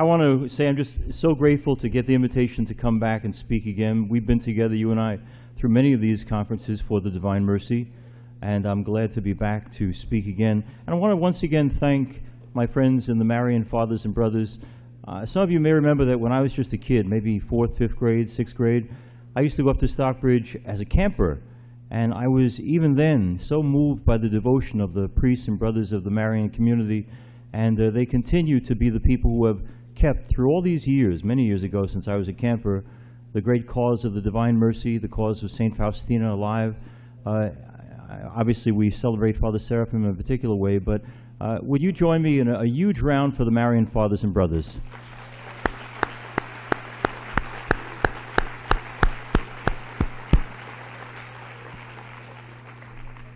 I want to say I'm just so grateful to get the invitation to come back and speak again. We've been together, you and I, through many of these conferences for the Divine Mercy, and I'm glad to be back to speak again. And I want to once again thank my friends in the Marian Fathers and Brothers. Some of you may remember that when I was just a kid, maybe 4th, 5th grade, 6th grade, I used to go up to Stockbridge as a camper. And I was, even then, so moved by the devotion of the priests and brothers of the Marian community. And they continue to be the people who have kept, through all these years, many years ago since I was a camper, the great cause of the Divine Mercy, the cause of St. Faustina alive. Obviously, we celebrate Father Seraphim in a particular way, but would you join me in a huge round for the Marian Fathers and Brothers?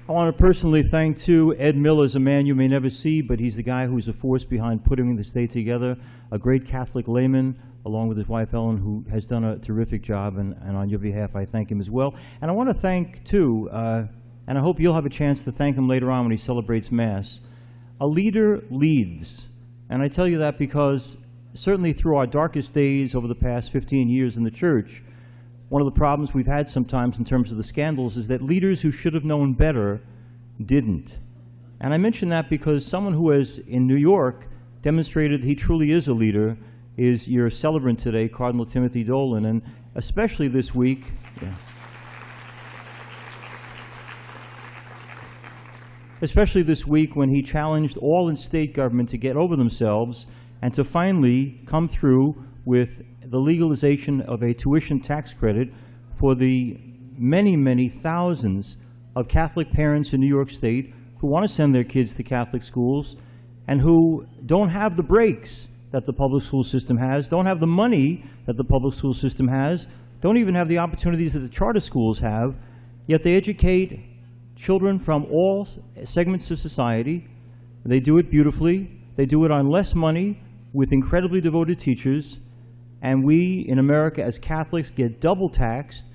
I want to personally thank, too, Ed Miller's a man you may never see, but he's the guy who's a force behind putting the state together, a great Catholic layman, along with his wife, Ellen, who has done a terrific job, and on your behalf, I thank him as well. And I want to thank, too, and I hope you'll have a chance to thank him later on when he celebrates Mass. A leader leads, and I tell you that because certainly through our darkest days over the past 15 years in the Church, one of the problems we've had sometimes in terms of the scandals is that leaders who should have known better didn't. And I mention that because someone who has, in New York, demonstrated he truly is a leader is your celebrant today, Cardinal Timothy Dolan, and especially this week. Especially this week when he challenged all in state government to get over themselves and to finally come through with the legalization of a tuition tax credit for the many, many thousands of Catholic parents in New York State who want to send their kids to Catholic schools and who don't have the brakes that the public school system has, don't have the money that the public school system has, don't even have the opportunities that the charter schools have, yet they educate children from all segments of society. They do it beautifully. They do it on less money with incredibly devoted teachers. And we in America as Catholics get double taxed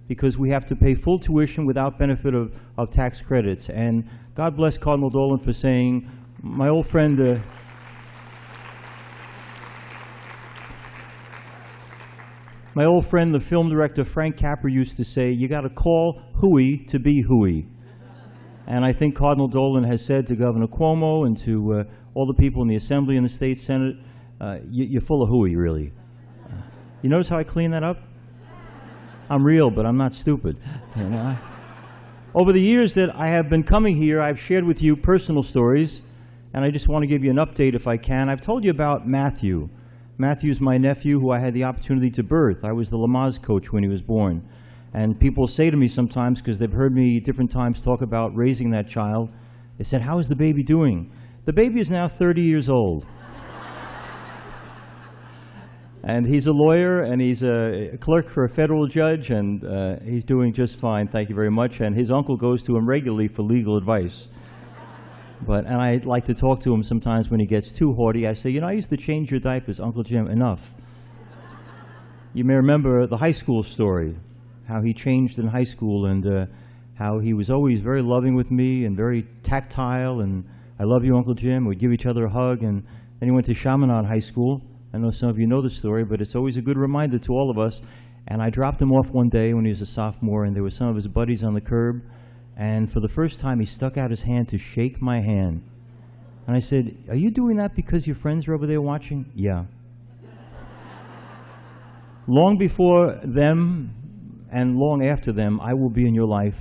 because we have to pay full tuition without benefit of tax credits. And God bless Cardinal Dolan for saying, my old friend, the film director Frank Capra used to say, you got to call hooey to be hooey. And I think Cardinal Dolan has said to Governor Cuomo and to all the people in the Assembly and the State Senate, you're full of hooey, really. You notice how I clean that up? I'm real, but I'm not stupid. You know? Over the years that I have been coming here, I've shared with you personal stories, and I just want to give you an update if I can. I've told you about Matthew. Matthew's my nephew who I had the opportunity to birth. I was the Lamaze coach when he was born. And people say to me sometimes, because they've heard me different times talk about raising that child, they said, how is the baby doing? The baby is now 30 years old. And he's a lawyer, and he's a clerk for a federal judge, and he's doing just fine, thank you very much. And his uncle goes to him regularly for legal advice. And I like to talk to him sometimes when he gets too haughty. I say, you know, I used to change your diapers, Uncle Jim, enough. You may remember the high school story, how he changed in high school, and how he was always very loving with me and very tactile, and I love you, Uncle Jim. We'd give each other a hug, and then he went to Chaminade High School. I know some of you know the story, but it's always a good reminder to all of us. And I dropped him off one day when he was a sophomore, and there were some of his buddies on the curb, and for the first time he stuck out his hand to shake my hand. And I said, are you doing that because your friends are over there watching? Yeah. Long before them and long after them, I will be in your life.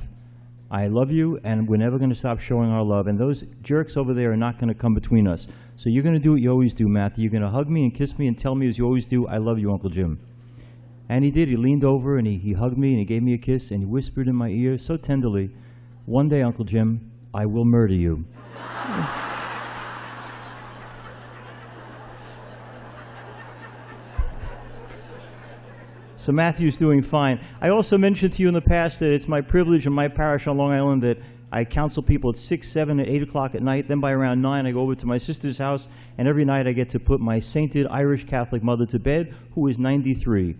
I love you, and we're never going to stop showing our love. And those jerks over there are not going to come between us. So you're going to do what you always do, Matthew. You're going to hug me and kiss me and tell me as you always do, I love you, Uncle Jim. And he did. He leaned over, and he hugged me, and he gave me a kiss, and he whispered in my ear so tenderly, one day, Uncle Jim, I will murder you. So Matthew's doing fine. I also mentioned to you in the past that it's my privilege in my parish on Long Island that I counsel people at 6, 7, and 8 o'clock at night. Then by around 9, I go over to my sister's house, and every night I get to put my sainted Irish Catholic mother to bed, who is 93.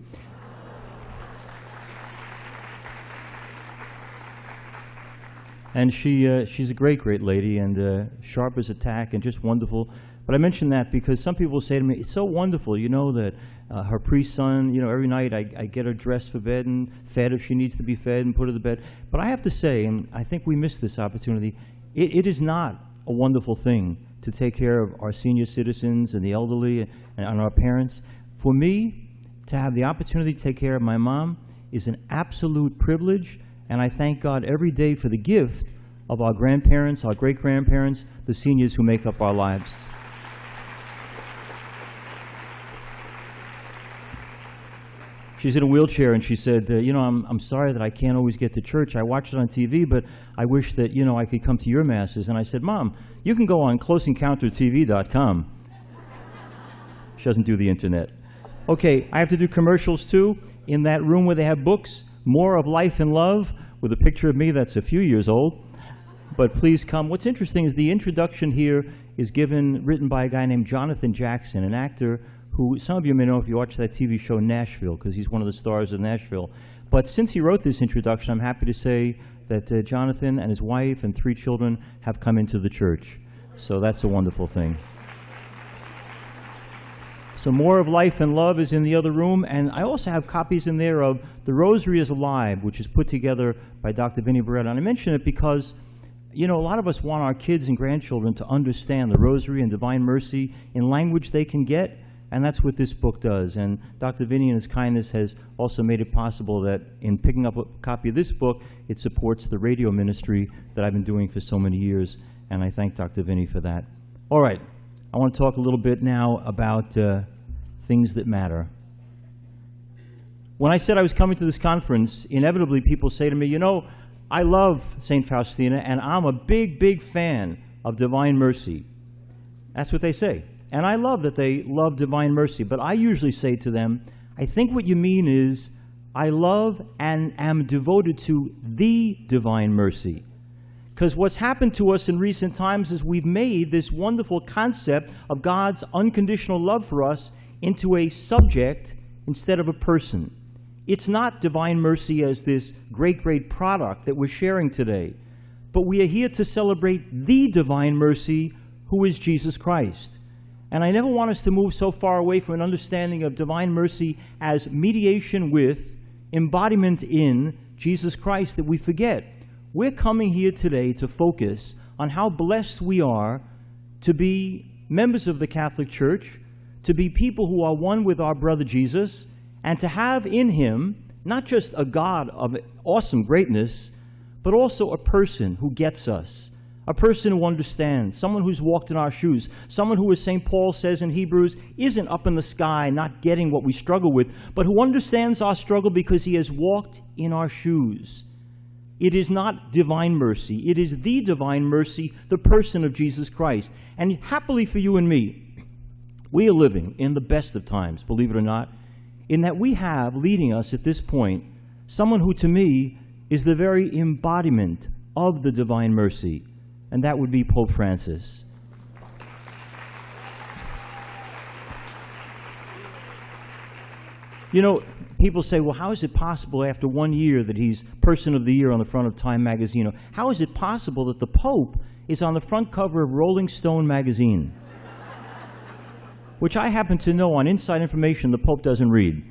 And she's a great, great lady, and sharp as a tack, and just wonderful. But I mention that because some people say to me, it's so wonderful, you know, that her priest son, you know, every night I get her dressed for bed and fed if she needs to be fed and put her to bed. But I have to say, and I think we missed this opportunity, it is not a wonderful thing to take care of our senior citizens and the elderly and our parents. For me, to have the opportunity to take care of my mom is an absolute privilege, and I thank God every day for the gift of our grandparents, our great-grandparents, the seniors who make up our lives. She's in a wheelchair, and she said, you know, I'm sorry that I can't always get to church. I watch it on TV, but I wish that, you know, I could come to your masses. And I said, Mom, you can go on closeencountertv.com. She doesn't do the internet. Okay, I have to do commercials, too. In that room where they have books, More of Life and Love, with a picture of me that's a few years old. But please come. What's interesting is the introduction here is written by a guy named Jonathan Jackson, an actor who some of you may know if you watch that TV show Nashville, because he's one of the stars of Nashville. But since he wrote this introduction, I'm happy to say that Jonathan and his wife and 3 children have come into the church. So that's a wonderful thing. So More of Life and Love is in the other room, and I also have copies in there of The Rosary is Alive, which is put together by Dr. Vinnie Beretta. And I mention it because, you know, a lot of us want our kids and grandchildren to understand the Rosary and Divine Mercy in language they can get. And that's what this book does. And Dr. Vinnie, in his kindness, has also made it possible that in picking up a copy of this book, it supports the radio ministry that I've been doing for so many years. And I thank Dr. Vinnie for that. All right, I want to talk a little bit now about things that matter. When I said I was coming to this conference, inevitably people say to me, you know, I love St. Faustina, and I'm a big, big fan of Divine Mercy. That's what they say. And I love that they love Divine Mercy, but I usually say to them, I think what you mean is, I love and am devoted to the Divine Mercy. Because what's happened to us in recent times is we've made this wonderful concept of God's unconditional love for us into a subject instead of a person. It's not Divine Mercy as this great, great product that we're sharing today, but we are here to celebrate the Divine Mercy, who is Jesus Christ. And I never want us to move so far away from an understanding of Divine Mercy as mediation with, embodiment in Jesus Christ that we forget. We're coming here today to focus on how blessed we are to be members of the Catholic Church, to be people who are one with our brother Jesus, and to have in him not just a God of awesome greatness, but also a person who gets us. A person who understands, someone who's walked in our shoes, someone who, as St. Paul says in Hebrews, isn't up in the sky not getting what we struggle with, but who understands our struggle because he has walked in our shoes. It is not Divine Mercy. It is the Divine Mercy, the person of Jesus Christ. And happily for you and me, we are living in the best of times, believe it or not, in that we have, leading us at this point, someone who to me is the very embodiment of the Divine Mercy. And that would be Pope Francis. You know, people say, well, how is it possible after 1 year that he's Person of the Year on the front of Time magazine? How is it possible that the Pope is on the front cover of Rolling Stone magazine? Which I happen to know on inside information the Pope doesn't read.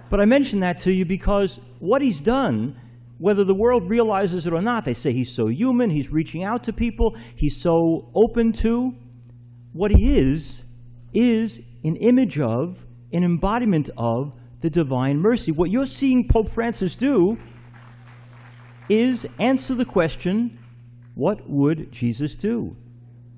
But I mention that to you because what he's done, whether the world realizes it or not, they say he's so human, he's reaching out to people, he's so open to. What he is an image of, an embodiment of the Divine Mercy. What you're seeing Pope Francis do is answer the question, what would Jesus do?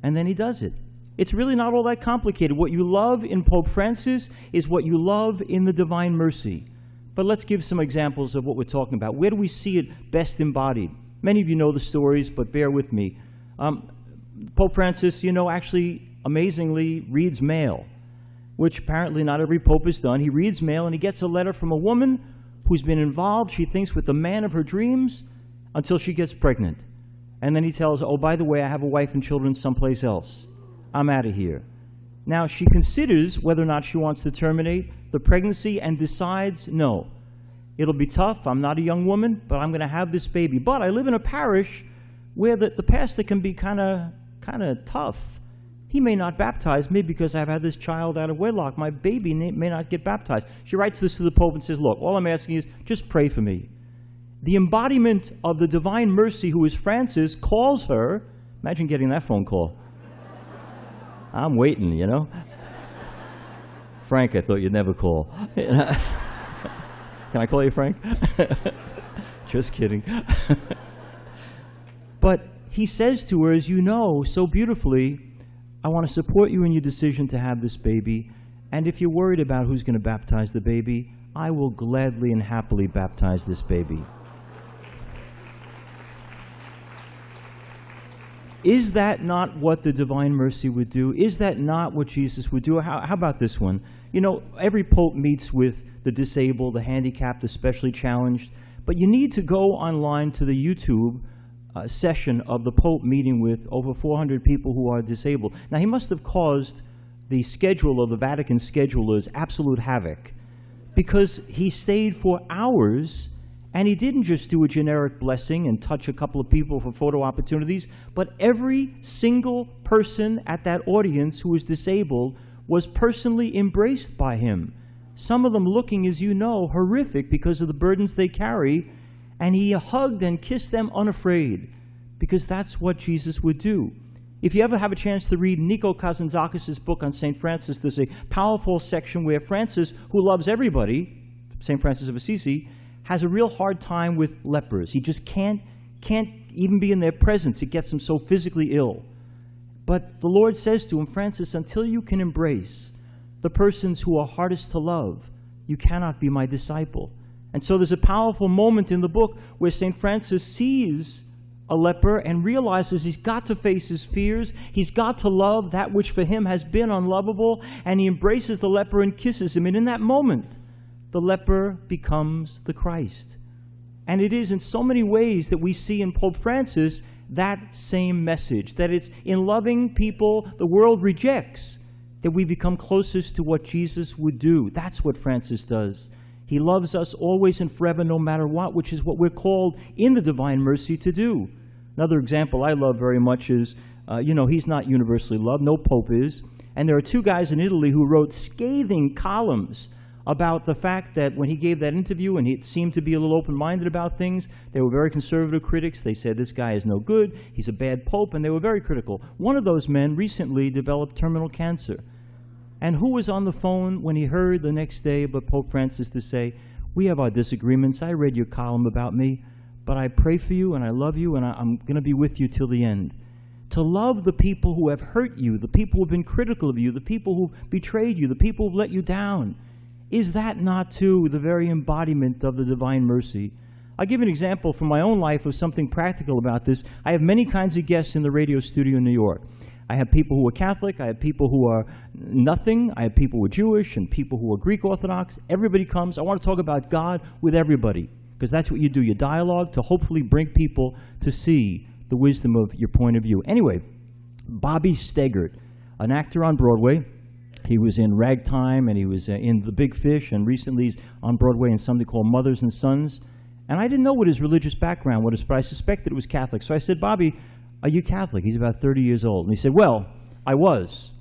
And then he does it. It's really not all that complicated. What you love in Pope Francis is what you love in the Divine Mercy. But let's give some examples of what we're talking about. Where do we see it best embodied? Many of you know the stories, but bear with me. Pope Francis, you know, actually amazingly reads mail, which apparently not every pope has done. He reads mail and he gets a letter from a woman who's been involved, she thinks, with the man of her dreams until she gets pregnant. And then he tells her, oh, by the way, I have a wife and children someplace else. I'm out of here. Now, she considers whether or not she wants to terminate the pregnancy and decides, no, it'll be tough. I'm not a young woman, but I'm going to have this baby. But I live in a parish where the pastor can be kind of tough. He may not baptize me because I've had this child out of wedlock. My baby may not get baptized. She writes this to the Pope and says, look, all I'm asking is just pray for me. The embodiment of the divine mercy, who is Francis, calls her. Imagine getting that phone call. I'm waiting, you know. Frank, I thought you'd never call. Can I call you Frank? Just kidding. But he says to her, as you know so beautifully, I want to support you in your decision to have this baby. And if you're worried about who's going to baptize the baby, I will gladly and happily baptize this baby. Is that not what the divine mercy would do? Is that not what Jesus would do? How about this one? You know, every pope meets with the disabled, the handicapped, especially challenged. But you need to go online to the YouTube session of the Pope meeting with over 400 people who are disabled. Now, he must have caused the schedule of the Vatican schedulers absolute havoc, because he stayed for hours, and he didn't just do a generic blessing and touch a couple of people for photo opportunities, but every single person at that audience who was disabled was personally embraced by him. Some of them looking, as you know, horrific because of the burdens they carry, and he hugged and kissed them unafraid, because that's what Jesus would do. If you ever have a chance to read Nico Kazantzakis' book on St. Francis, there's a powerful section where Francis, who loves everybody, St. Francis of Assisi, has a real hard time with lepers. He just can't even be in their presence. It gets him so physically ill. But the Lord says to him, Francis, until you can embrace the persons who are hardest to love, you cannot be my disciple. And so there's a powerful moment in the book where St. Francis sees a leper and realizes he's got to face his fears. He's got to love that which for him has been unlovable, and he embraces the leper and kisses him. And in that moment, the leper becomes the Christ. And it is in so many ways that we see in Pope Francis that same message, that it's in loving people the world rejects that we become closest to what Jesus would do. That's what Francis does. He loves us always and forever, no matter what, which is what we're called in the divine mercy to do. Another example I love very much is, he's not universally loved, no pope is, and there are two guys in Italy who wrote scathing columns about the fact that when he gave that interview, and he seemed to be a little open-minded about things, they were very conservative critics. They said, this guy is no good, he's a bad pope, and they were very critical. One of those men recently developed terminal cancer. And who was on the phone when he heard the next day about Pope Francis to say, we have our disagreements, I read your column about me, but I pray for you and I love you and I'm going to be with you till the end. To love the people who have hurt you, the people who have been critical of you, the people who betrayed you, the people who have let you down. Is that not, too, the very embodiment of the divine mercy? I'll give you an example from my own life of something practical about this. I have many kinds of guests in the radio studio in New York. I have people who are Catholic, I have people who are nothing, I have people who are Jewish and people who are Greek Orthodox. Everybody comes. I want to talk about God with everybody, because that's what you do. You dialogue to hopefully bring people to see the wisdom of your point of view. Anyway, Bobby Steggert, an actor on Broadway. He was in Ragtime, and he was in The Big Fish, and recently he's on Broadway in something called Mothers and Sons. And I didn't know what his religious background was, but I suspected it was Catholic. So I said, Bobby, are you Catholic? He's about 30 years old. And he said, well, I was.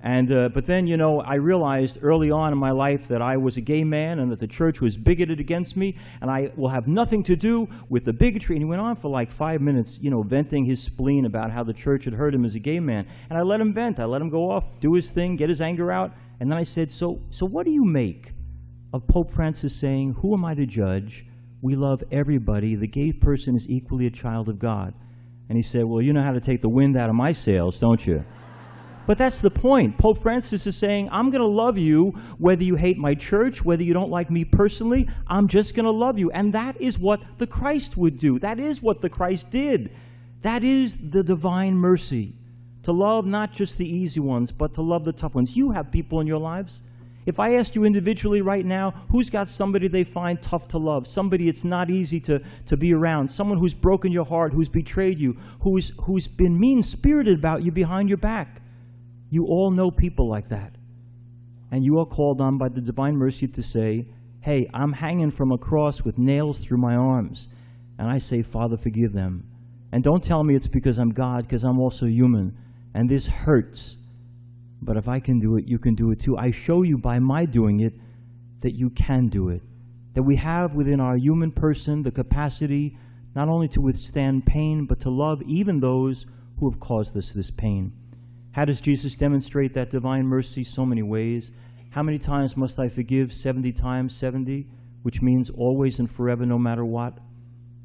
And but then, I realized early on in my life that I was a gay man and that the church was bigoted against me, and I will have nothing to do with the bigotry. And he went on for like 5 minutes, venting his spleen about how the church had hurt him as a gay man. And I let him vent. I let him go off, do his thing, get his anger out. And then I said, so what do you make of Pope Francis saying, who am I to judge? We love everybody. The gay person is equally a child of God. And he said, well, you know how to take the wind out of my sails, don't you? But that's the point. Pope Francis is saying, I'm going to love you whether you hate my church, whether you don't like me personally. I'm just going to love you. And that is what the Christ would do. That is what the Christ did. That is the divine mercy. To love not just the easy ones, but to love the tough ones. You have people in your lives. If I asked you individually right now, who's got somebody they find tough to love, somebody it's not easy to be around, someone who's broken your heart, who's betrayed you, who's been mean-spirited about you behind your back, you all know people like that. And you are called on by the divine mercy to say, hey, I'm hanging from a cross with nails through my arms. And I say, Father, forgive them. And don't tell me it's because I'm God, because I'm also human. and this hurts. But if I can do it, you can do it too. I show you by my doing it that you can do it. That we have within our human person the capacity not only to withstand pain, but to love even those who have caused us this pain. How does Jesus demonstrate that divine mercy? So many ways. How many times must I forgive? 70 times 70, which means always and forever, no matter what.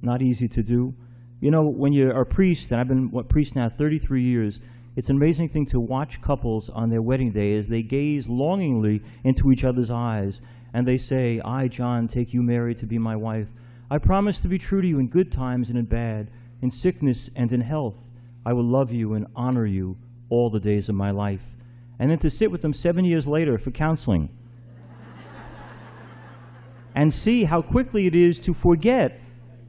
Not easy to do. You know, when you're a priest, and I've been a priest now 33 years, it's an amazing thing to watch couples on their wedding day as they gaze longingly into each other's eyes, and they say, I, John, take you, Mary, to be my wife. I promise to be true to you in good times and in bad, in sickness and in health. I will love you and honor you all the days of my life. And then to sit with them 7 years later for counseling and see how quickly it is to forget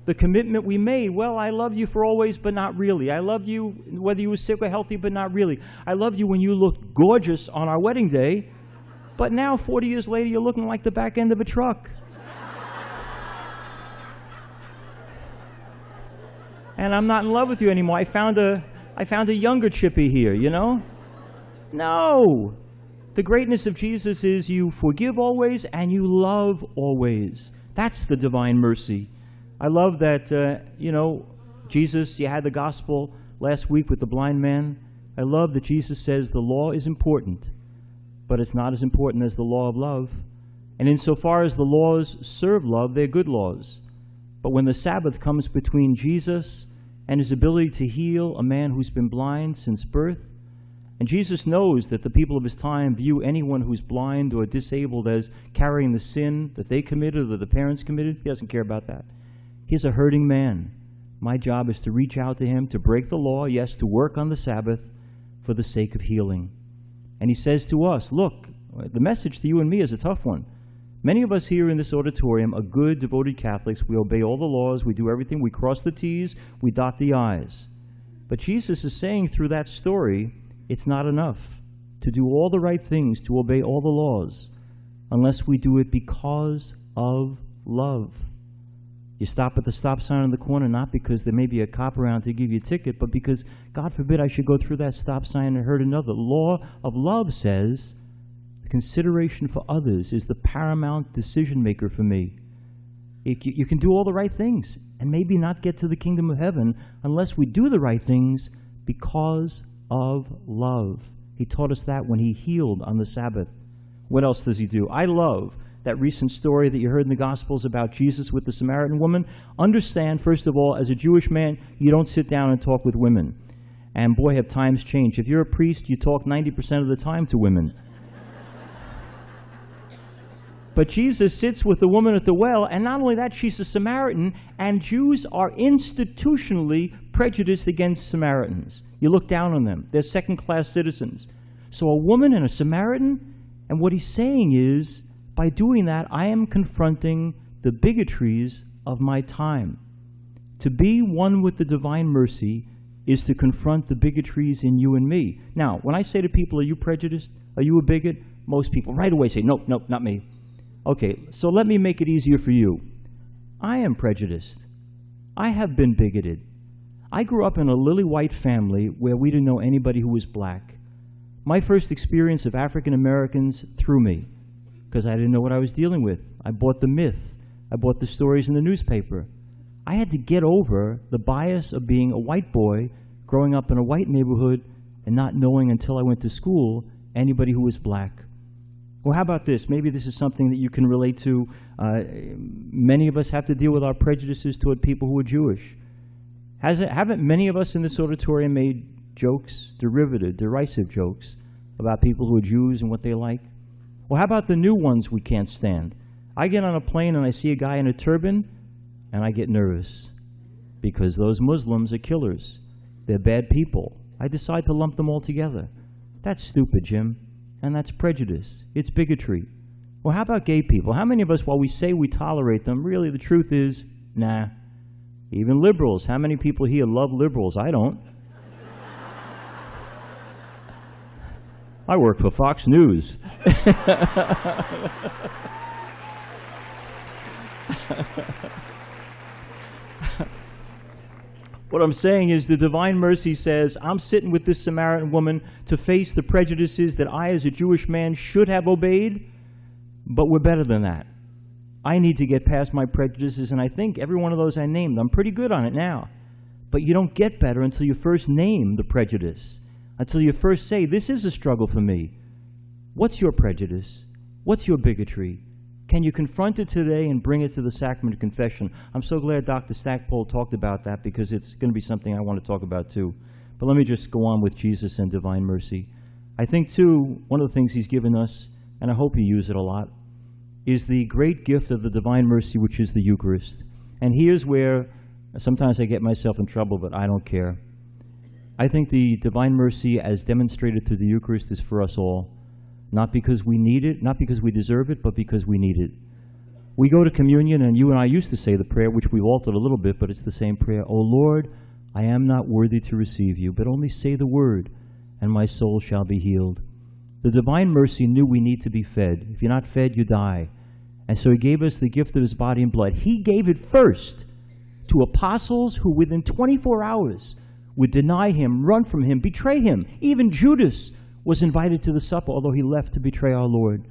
the commitment we made. Well, I love you for always, but not really. I love you whether you were sick or healthy, but not really. I loved you when you looked gorgeous on our wedding day, but now 40 years later, you're looking like the back end of a truck. And I'm not in love with you anymore. I found a younger Chippy here, you know? No. The greatness of Jesus is you forgive always and you love always. That's the divine mercy. I love that, Jesus, you had the gospel last week with the blind man. I love that Jesus says the law is important, but it's not as important as the law of love. And insofar as the laws serve love, they're good laws. But when the Sabbath comes between Jesus and his ability to heal a man who's been blind since birth, and Jesus knows that the people of his time view anyone who's blind or disabled as carrying the sin that they committed or the parents committed. He doesn't care about that. He's a hurting man. My job is to reach out to him, to break the law, yes, to work on the Sabbath for the sake of healing. And he says to us, look, the message to you and me is a tough one. Many of us here in this auditorium are good, devoted Catholics. We obey all the laws. We do everything. We cross the T's. We dot the I's. But Jesus is saying through that story, it's not enough to do all the right things, to obey all the laws, unless we do it because of love. You stop at the stop sign on the corner, not because there may be a cop around to give you a ticket, but because, God forbid, I should go through that stop sign and hurt another. The law of love says the consideration for others is the paramount decision maker for me. You can do all the right things and maybe not get to the kingdom of heaven unless we do the right things because of love. He taught us that when he healed on the Sabbath. What else does he do? I love that recent story that you heard in the Gospels about Jesus with the Samaritan woman. Understand, first of all, as a Jewish man, you don't sit down and talk with women. And boy, have times changed. If you're a priest, you talk 90% of the time to women. But Jesus sits with the woman at the well, and not only that, she's a Samaritan, and Jews are institutionally prejudiced against Samaritans. You look down on them. They're second-class citizens. So a woman and a Samaritan, and what he's saying is, by doing that, I am confronting the bigotries of my time. To be one with the divine mercy is to confront the bigotries in you and me. Now, when I say to people, are you prejudiced? Are you a bigot? Most people right away say, nope, not me. Okay, so let me make it easier for you. I am prejudiced. I have been bigoted. I grew up in a lily-white family where we didn't know anybody who was black. My first experience of African Americans threw me because I didn't know what I was dealing with. I bought the myth. I bought the stories in the newspaper. I had to get over the bias of being a white boy growing up in a white neighborhood and not knowing until I went to school anybody who was black. Well, how about this? Maybe this is something that you can relate to. Many of us have to deal with our prejudices toward people who are Jewish. Haven't many of us in this auditorium made jokes, derisive jokes, about people who are Jews and what they like? Well, how about the new ones we can't stand? I get on a plane and I see a guy in a turban, and I get nervous because those Muslims are killers. They're bad people. I decide to lump them all together. That's stupid, Jim. And that's prejudice. It's bigotry. Well, how about gay people? How many of us, while we say we tolerate them, really the truth is, nah. Even liberals. How many people here love liberals? I don't. I work for Fox News. What I'm saying is the divine mercy says, I'm sitting with this Samaritan woman to face the prejudices that I, as a Jewish man, should have obeyed, but we're better than that. I need to get past my prejudices, and I think every one of those I named, I'm pretty good on it now. But you don't get better until you first name the prejudice, until you first say, this is a struggle for me. What's your prejudice? What's your bigotry? Can you confront it today and bring it to the sacrament of confession? I'm so glad Dr. Stackpole talked about that, because it's going to be something I want to talk about too. But let me just go on with Jesus and divine mercy. I think too, one of the things he's given us, and I hope you use it a lot, is the great gift of the divine mercy, which is the Eucharist. And here's where sometimes I get myself in trouble, but I don't care. I think the divine mercy as demonstrated through the Eucharist is for us all. Not because we need it, not because we deserve it, but because we need it. We go to communion, and you and I used to say the prayer, which we've altered a little bit, but it's the same prayer. O Lord, I am not worthy to receive you, but only say the word, and my soul shall be healed. The divine mercy knew we need to be fed. If you're not fed, you die. And so he gave us the gift of his body and blood. He gave it first to apostles who within 24 hours would deny him, run from him, betray him. Even Judas was invited to the supper, although he left to betray our Lord.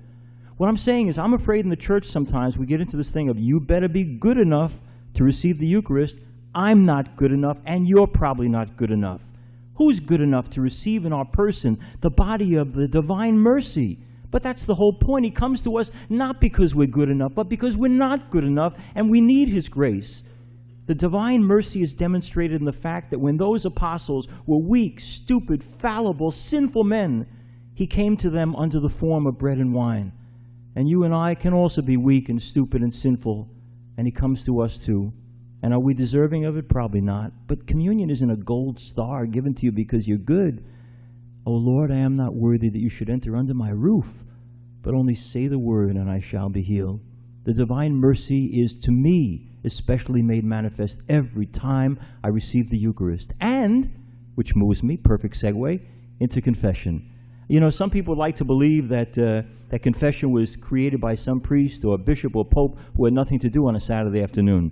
What I'm saying is, I'm afraid in the church sometimes we get into this thing of, you better be good enough to receive the Eucharist. I'm not good enough, and you're probably not good enough. Who's good enough to receive in our person the body of the divine mercy? But that's the whole point. He comes to us not because we're good enough, but because we're not good enough, and we need his grace. The divine mercy is demonstrated in the fact that when those apostles were weak, stupid, fallible, sinful men, he came to them under the form of bread and wine. And you and I can also be weak and stupid and sinful, and he comes to us too. And are we deserving of it? Probably not. But communion isn't a gold star given to you because you're good. O Lord, I am not worthy that you should enter under my roof, but only say the word and I shall be healed. The divine mercy is to me especially made manifest every time I receive the Eucharist. And, which moves me, perfect segue, into confession. You know, some people like to believe that, that confession was created by some priest or bishop or pope who had nothing to do on a Saturday afternoon.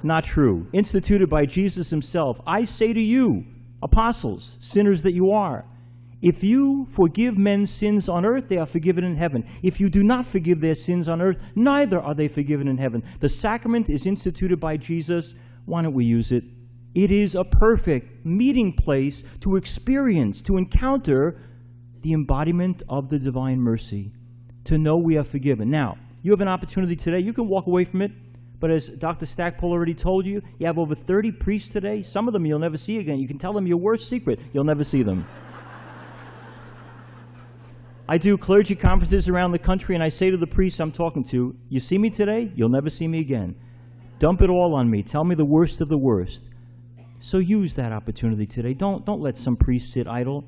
Not true. Instituted by Jesus himself. I say to you, apostles, sinners that you are, if you forgive men's sins on earth, they are forgiven in heaven. If you do not forgive their sins on earth, neither are they forgiven in heaven. The sacrament is instituted by Jesus. Why don't we use it? It is a perfect meeting place to experience, to encounter the embodiment of the divine mercy, to know we are forgiven. Now, you have an opportunity today. You can walk away from it, but as Dr. Stackpole already told you, you have over 30 priests today. Some of them you'll never see again. You can tell them your worst secret. You'll never see them. I do clergy conferences around the country, and I say to the priests I'm talking to, you see me today, you'll never see me again. Dump it all on me. Tell me the worst of the worst. So use that opportunity today. Don't let some priest sit idle.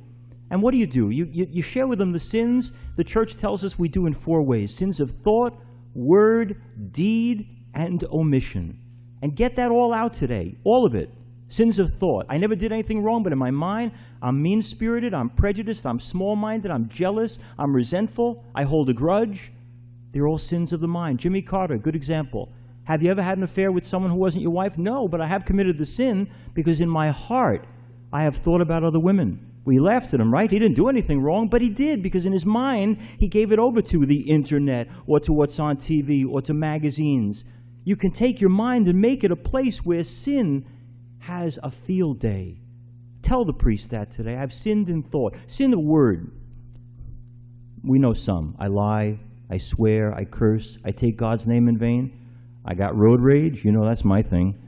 And what do? You share with them the sins the church tells us we do in 4 ways. Sins of thought, word, deed, and omission. And get that all out today, all of it. Sins of thought. I never did anything wrong, but in my mind, I'm mean-spirited, I'm prejudiced, I'm small-minded, I'm jealous, I'm resentful, I hold a grudge. They're all sins of the mind. Jimmy Carter, good example. Have you ever had an affair with someone who wasn't your wife? No, but I have committed the sin because in my heart, I have thought about other women. We laughed at him, right? He didn't do anything wrong, but he did because in his mind, he gave it over to the internet or to what's on TV or to magazines. You can take your mind and make it a place where sin has a field day. Tell the priest that today. I've sinned in thought. Sin of word. We know some. I lie, I swear, I curse, I take God's name in vain. I got road rage. You know that's my thing.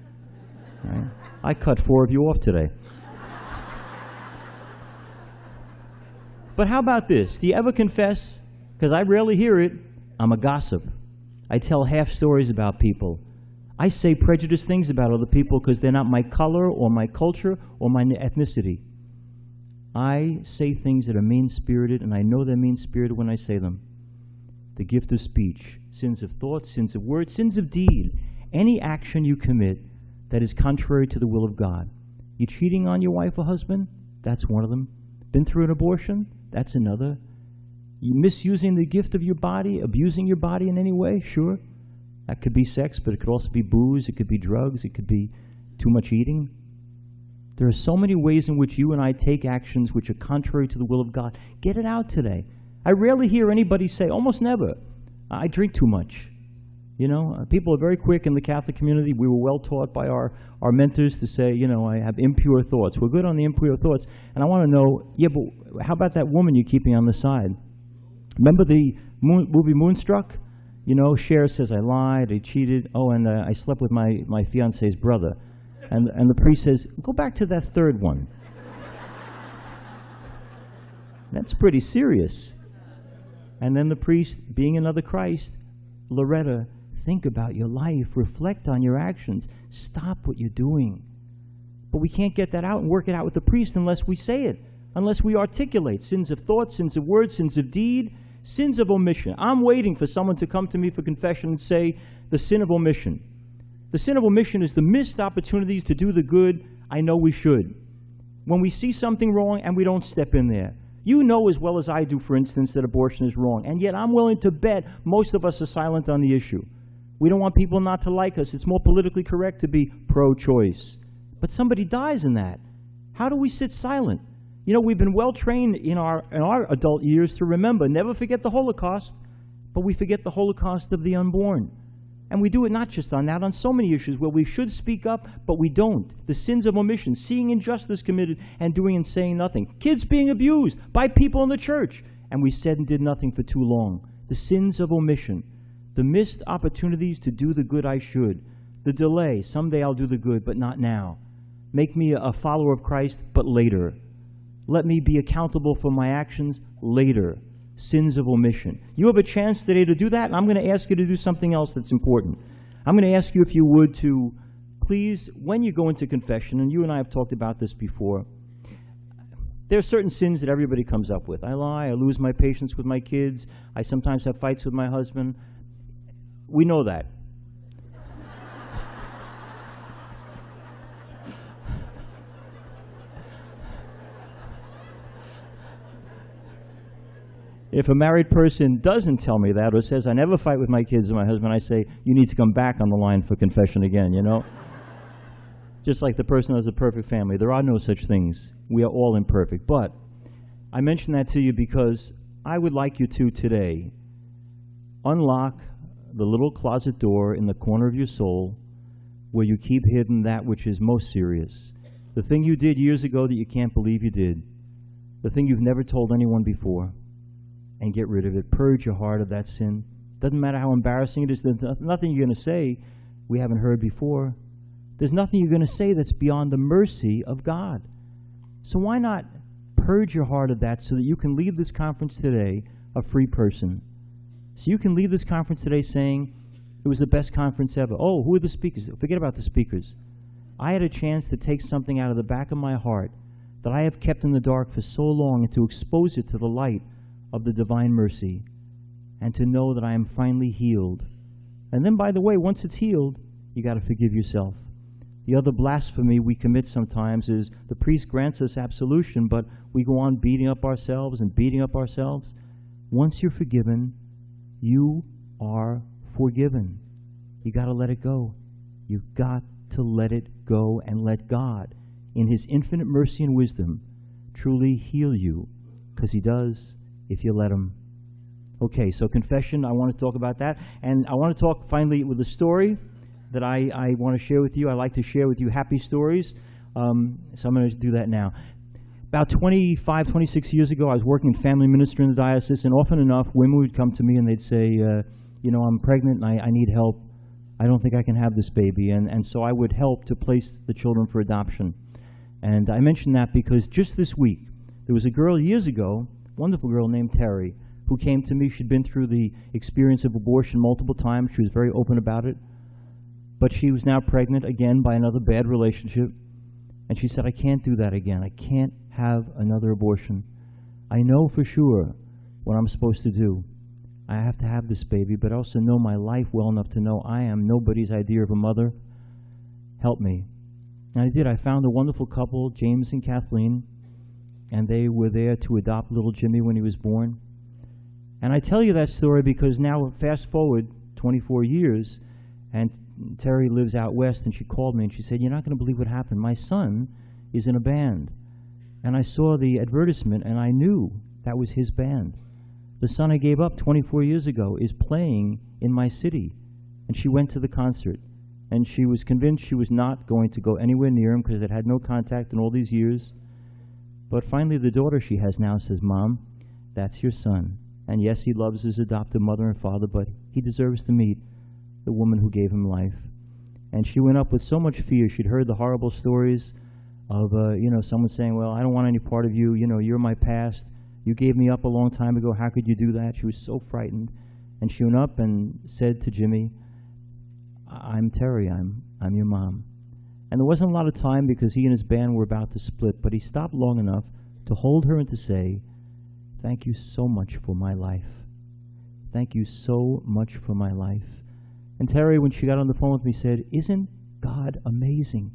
Right? I cut 4 of you off today. But how about this? Do you ever confess? Because I rarely hear it. I'm a gossip. I tell half stories about people. I say prejudiced things about other people because they're not my color or my culture or my ethnicity. I say things that are mean-spirited, and I know they're mean-spirited when I say them. The gift of speech, sins of thought, sins of word, sins of deed. Any action you commit that is contrary to the will of God. You cheating on your wife or husband? That's one of them. Been through an abortion? That's another. You misusing the gift of your body, abusing your body in any way? Sure. That could be sex, but it could also be booze, it could be drugs, it could be too much eating. There are so many ways in which you and I take actions which are contrary to the will of God. Get it out today. I rarely hear anybody say, almost never, I drink too much. You know, people are very quick in the Catholic community. We were well taught by our mentors to say, you know, I have impure thoughts. We're good on the impure thoughts. And I want to know, yeah, but how about that woman you're keeping on the side? Remember the movie Moonstruck? You know, Cher says, I lied, I cheated, and I slept with my fiance's brother. And the priest says, go back to that third one. That's pretty serious. And then the priest, being another Christ, Loretta, think about your life, reflect on your actions, stop what you're doing. But we can't get that out and work it out with the priest unless we say it, unless we articulate sins of thought, sins of word, sins of deed, sins of omission. I'm waiting for someone to come to me for confession and say the sin of omission. The sin of omission is the missed opportunities to do the good I know we should. When we see something wrong and we don't step in there. You know as well as I do, for instance, that abortion is wrong, and yet I'm willing to bet most of us are silent on the issue. We don't want people not to like us. It's more politically correct to be pro-choice. But somebody dies in that. How do we sit silent? You know, we've been well trained in our adult years to remember, never forget the Holocaust, but we forget the Holocaust of the unborn. And we do it not just on that, on so many issues where we should speak up, but we don't. The sins of omission, seeing injustice committed and doing and saying nothing. Kids being abused by people in the church, and we said and did nothing for too long. The sins of omission, the missed opportunities to do the good I should. The delay, someday I'll do the good, but not now. Make me a follower of Christ, but later. Let me be accountable for my actions later. Sins of omission. You have a chance today to do that, and I'm going to ask you to do something else that's important. I'm going to ask you, if you would, to please, when you go into confession, and you and I have talked about this before, there are certain sins that everybody comes up with. I lie, I lose my patience with my kids, I sometimes have fights with my husband. We know that. If a married person doesn't tell me that or says, I never fight with my kids and my husband, I say, you need to come back on the line for confession again, you know? Just like the person has a perfect family. There are no such things. We are all imperfect. But I mention that to you because I would like you to today unlock the little closet door in the corner of your soul where you keep hidden that which is most serious. The thing you did years ago that you can't believe you did. The thing you've never told anyone before. And get rid of it. Purge your heart of that sin. Doesn't matter how embarrassing it is. There's nothing you're going to say we haven't heard before. There's nothing you're going to say that's beyond the mercy of God. So why not purge your heart of that so that you can leave this conference today a free person? So you can leave this conference today saying, it was the best conference ever. Oh, who are the speakers? Forget about the speakers. I had a chance to take something out of the back of my heart that I have kept in the dark for so long and to expose it to the light of the divine mercy, and to know that I am finally healed. And then, by the way, once it's healed, you got to forgive yourself. The other blasphemy we commit sometimes is the priest grants us absolution, but we go on beating up ourselves and beating up ourselves. Once you're forgiven, you are forgiven. You got to let it go. You've got to let it go and let God, in His infinite mercy and wisdom, truly heal you, because He does, if you let Him. Okay, so confession, I want to talk about that. And I want to talk finally with a story that I want to share with you. I like to share with you happy stories, so I'm going to do that now. About 25, 26 years ago, I was working in family ministry in the diocese, and often enough, women would come to me and they'd say, you know, I'm pregnant and I need help. I don't think I can have this baby. And so I would help to place the children for adoption. And I mention that because just this week, there was a girl years ago, wonderful girl named Terry, who came to me. She'd been through the experience of abortion multiple times. She was very open about it. But she was now pregnant again by another bad relationship. And she said, I can't do that again. I can't have another abortion. I know for sure what I'm supposed to do. I have to have this baby, but I also know my life well enough to know I am nobody's idea of a mother. Help me. And I did. I found a wonderful couple, James and Kathleen, and they were there to adopt little Jimmy when he was born. And I tell you that story because now, fast forward 24 years, and Terry lives out west, and she called me and she said, you're not going to believe what happened. My son is in a band. And I saw the advertisement, and I knew that was his band. The son I gave up 24 years ago is playing in my city. And she went to the concert, and she was convinced she was not going to go anywhere near him because it had no contact in all these years. But finally, the daughter she has now says, "Mom, that's your son. And yes, he loves his adopted mother and father, but he deserves to meet the woman who gave him life." And she went up with so much fear. She'd heard the horrible stories of, someone saying, "Well, I don't want any part of you. You're my past. You gave me up a long time ago. How could you do that?" She was so frightened. And she went up and said to Jimmy, "I'm Terry. I'm your mom." And there wasn't a lot of time because he and his band were about to split, but he stopped long enough to hold her and to say, "Thank you so much for my life. Thank you so much for my life." And Terry, when she got on the phone with me, said, "Isn't God amazing?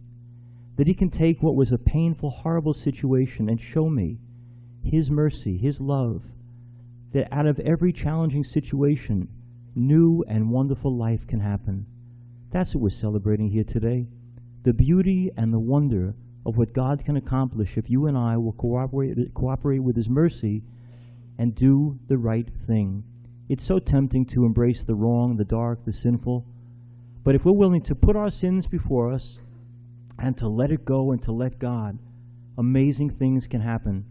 That he can take what was a painful, horrible situation and show me his mercy, his love, that out of every challenging situation, new and wonderful life can happen." That's what we're celebrating here today. The beauty and the wonder of what God can accomplish if you and I will cooperate with his mercy and do the right thing. It's so tempting to embrace the wrong, the dark, the sinful. But if we're willing to put our sins before us and to let it go and to let God, amazing things can happen.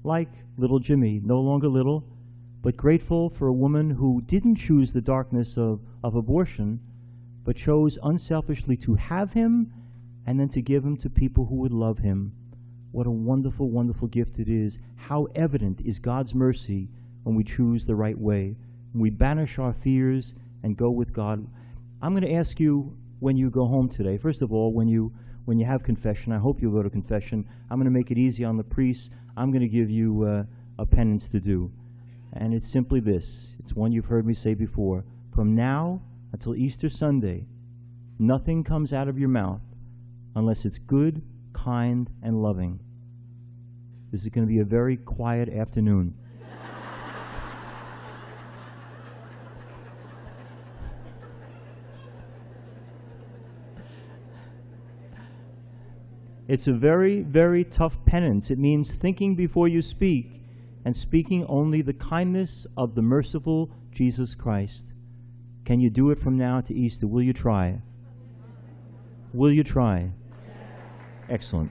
Like little Jimmy, no longer little, but grateful for a woman who didn't choose the darkness of abortion, but chose unselfishly to have him and then to give him to people who would love him. What a wonderful, wonderful gift it is. How evident is God's mercy when we choose the right way, when we banish our fears and go with God. I'm going to ask you when you go home today, first of all, when you have confession, I hope you'll go to confession. I'm going to make it easy on the priests. I'm going to give you a penance to do. And it's simply this. It's one you've heard me say before. From now until Easter Sunday, nothing comes out of your mouth unless it's good, kind, and loving. This is going to be a very quiet afternoon. It's a very, very tough penance. It means thinking before you speak and speaking only the kindness of the merciful Jesus Christ. Can you do it from now to Easter? Will you try? Will you try? Excellent.